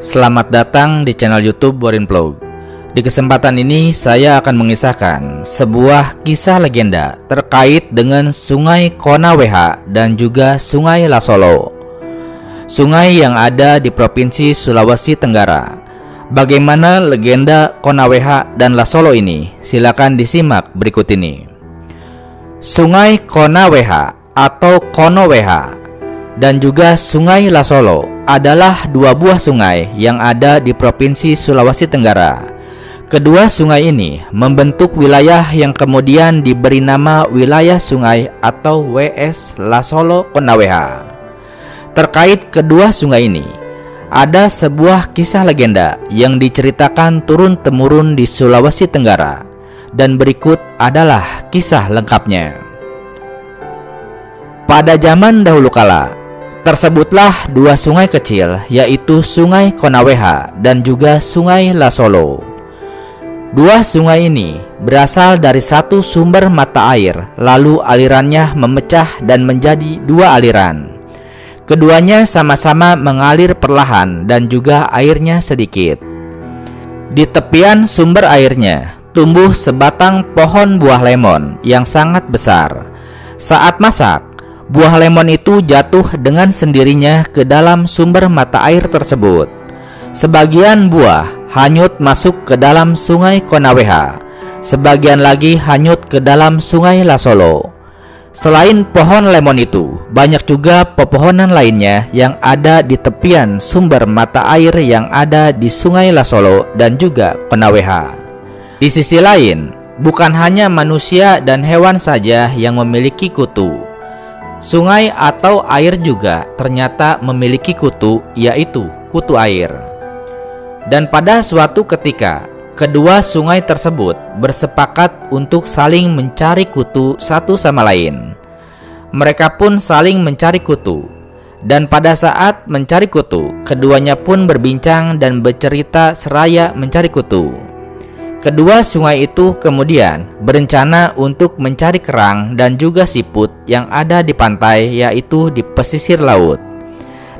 Selamat datang di channel YouTube Borin Vlog. Di kesempatan ini saya akan mengisahkan sebuah kisah legenda terkait dengan Sungai Konaweha dan juga Sungai Lasolo. Sungai yang ada di Provinsi Sulawesi Tenggara. Bagaimana legenda Konaweha dan Lasolo ini? Silakan disimak berikut ini. Sungai Konaweha atau Konoweha dan juga Sungai Lasolo adalah dua buah sungai yang ada di Provinsi Sulawesi Tenggara. Kedua sungai ini membentuk wilayah yang kemudian diberi nama wilayah sungai atau WS Lasolo Konaweha. Terkait kedua sungai ini, ada sebuah kisah legenda yang diceritakan turun-temurun di Sulawesi Tenggara, dan berikut adalah kisah lengkapnya. Pada zaman dahulu kala, tersebutlah dua sungai kecil, yaitu Sungai Konaweha dan juga Sungai Lasolo. Dua sungai ini berasal dari satu sumber mata air, lalu alirannya memecah dan menjadi dua aliran. Keduanya sama-sama mengalir perlahan dan juga airnya sedikit. Di tepian sumber airnya tumbuh sebatang pohon buah lemon yang sangat besar. Saat masak, buah lemon itu jatuh dengan sendirinya ke dalam sumber mata air tersebut. Sebagian buah hanyut masuk ke dalam Sungai Konaweha, sebagian lagi hanyut ke dalam Sungai Lasolo. Selain pohon lemon itu, banyak juga pepohonan lainnya yang ada di tepian sumber mata air yang ada di Sungai Lasolo dan juga Konaweha. Di sisi lain, bukan hanya manusia dan hewan saja yang memiliki kutu. Sungai atau air juga ternyata memiliki kutu, yaitu kutu air. Dan pada suatu ketika, kedua sungai tersebut bersepakat untuk saling mencari kutu satu sama lain. Mereka pun saling mencari kutu. Dan pada saat mencari kutu, keduanya pun berbincang dan bercerita seraya mencari kutu. Kedua sungai itu kemudian berencana untuk mencari kerang dan juga siput yang ada di pantai, yaitu di pesisir laut.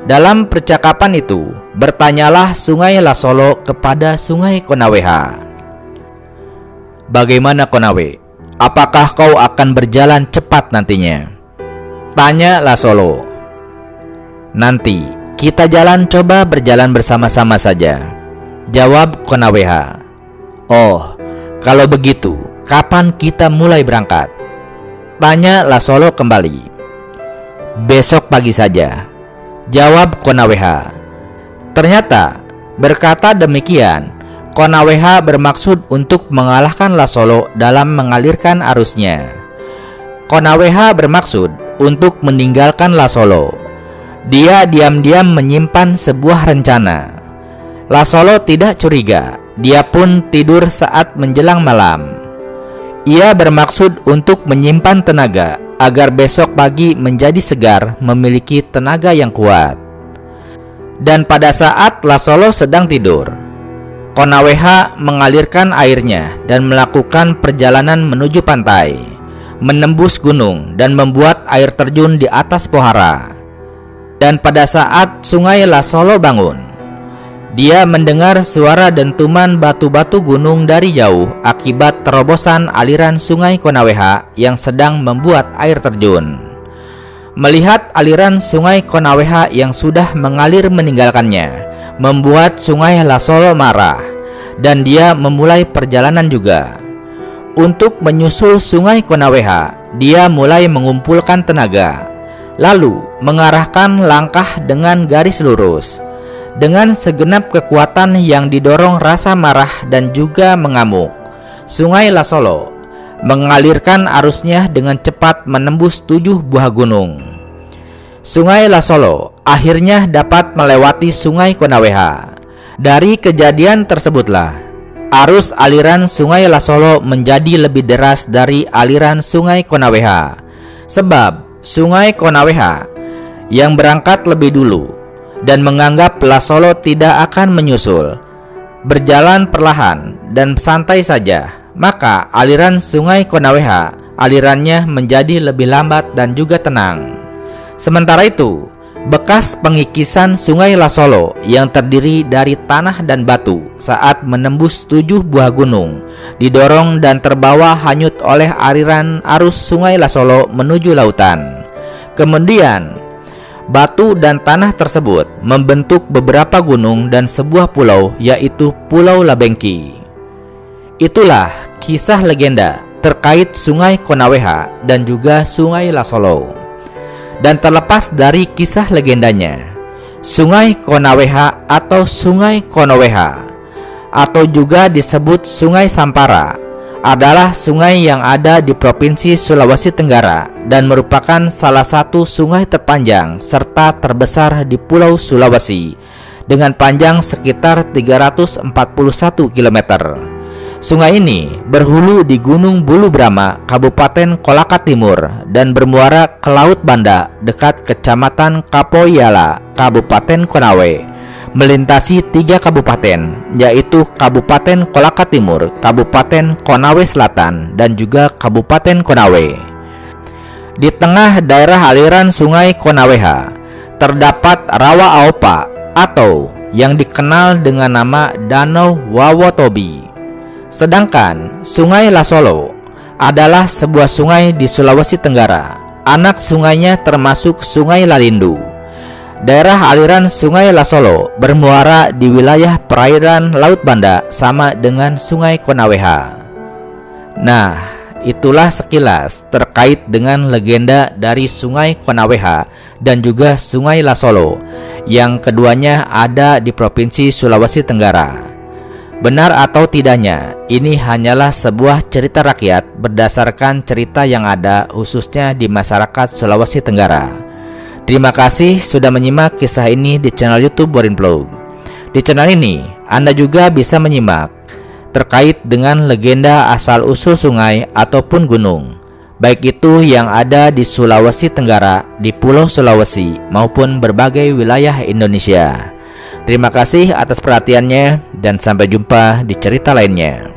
Dalam percakapan itu, bertanyalah Sungai Lasolo kepada Sungai Konaweha. "Bagaimana Konawe? Apakah kau akan berjalan cepat nantinya?" Tanya Lasolo. "Nanti kita coba berjalan bersama-sama saja," jawab Konaweha. "Oh, kalau begitu, kapan kita mulai berangkat?" Tanya Lasolo kembali. "Besok pagi saja," jawab Konaweha. Ternyata berkata demikian, Konaweha bermaksud untuk mengalahkan Lasolo dalam mengalirkan arusnya. Konaweha bermaksud untuk meninggalkan Lasolo. Dia diam-diam menyimpan sebuah rencana. Lasolo tidak curiga. Dia pun tidur saat menjelang malam. Ia bermaksud untuk menyimpan tenaga agar besok pagi menjadi segar, memiliki tenaga yang kuat. Dan pada saat Lasolo sedang tidur, Konaweha mengalirkan airnya dan melakukan perjalanan menuju pantai, menembus gunung dan membuat air terjun di atas pohara. Dan pada saat Sungai Lasolo bangun, dia mendengar suara dentuman batu-batu gunung dari jauh akibat terobosan aliran Sungai Konaweha yang sedang membuat air terjun. Melihat aliran Sungai Konaweha yang sudah mengalir meninggalkannya, membuat Sungai Lasolo marah, dan dia memulai perjalanan juga. Untuk menyusul Sungai Konaweha, dia mulai mengumpulkan tenaga, lalu mengarahkan langkah dengan garis lurus. Dengan segenap kekuatan yang didorong rasa marah dan juga mengamuk, Sungai Lasolo mengalirkan arusnya dengan cepat menembus 7 buah gunung. Sungai Lasolo akhirnya dapat melewati Sungai Konaweha. Dari kejadian tersebutlah, arus aliran Sungai Lasolo menjadi lebih deras dari aliran Sungai Konaweha. Sebab Sungai Konaweha yang berangkat lebih dulu dan menganggap Lasolo tidak akan menyusul, berjalan perlahan dan santai saja, maka aliran Sungai Konaweha alirannya menjadi lebih lambat dan juga tenang. Sementara itu, Bekas pengikisan Sungai Lasolo yang terdiri dari tanah dan batu saat menembus 7 buah gunung didorong dan terbawa hanyut oleh aliran arus Sungai Lasolo menuju lautan. Kemudian batu dan tanah tersebut membentuk beberapa gunung dan sebuah pulau, yaitu Pulau Labengki. Itulah kisah legenda terkait Sungai Konaweha dan juga Sungai Lasolo. Dan terlepas dari kisah legendanya, Sungai Konaweha atau Sungai Konoweha atau juga disebut Sungai Sampara adalah sungai yang ada di Provinsi Sulawesi Tenggara dan merupakan salah satu sungai terpanjang serta terbesar di Pulau Sulawesi dengan panjang sekitar 341 km. Sungai ini berhulu di Gunung Bulu Brama, Kabupaten Kolaka Timur dan bermuara ke Laut Banda dekat Kecamatan Kapoyala, Kabupaten Konawe, melintasi 3 kabupaten, yaitu Kabupaten Kolaka Timur, Kabupaten Konawe Selatan, dan juga Kabupaten Konawe. Di tengah daerah aliran Sungai Konaweha terdapat Rawa Aopa atau yang dikenal dengan nama Danau Wawotobi. Sedangkan Sungai Lasolo adalah sebuah sungai di Sulawesi Tenggara. Anak sungainya termasuk Sungai Lalindu. Daerah aliran Sungai Lasolo bermuara di wilayah perairan Laut Banda sama dengan Sungai Konaweha. Nah, itulah sekilas terkait dengan legenda dari Sungai Konaweha dan juga Sungai Lasolo yang keduanya ada di Provinsi Sulawesi Tenggara. Benar atau tidaknya, ini hanyalah sebuah cerita rakyat berdasarkan cerita yang ada khususnya di masyarakat Sulawesi Tenggara. Terima kasih sudah menyimak kisah ini di channel YouTube Borin Vlog. Di channel ini, Anda juga bisa menyimak terkait dengan legenda asal-usul sungai ataupun gunung, baik itu yang ada di Sulawesi Tenggara, di Pulau Sulawesi, maupun berbagai wilayah Indonesia. Terima kasih atas perhatiannya dan sampai jumpa di cerita lainnya.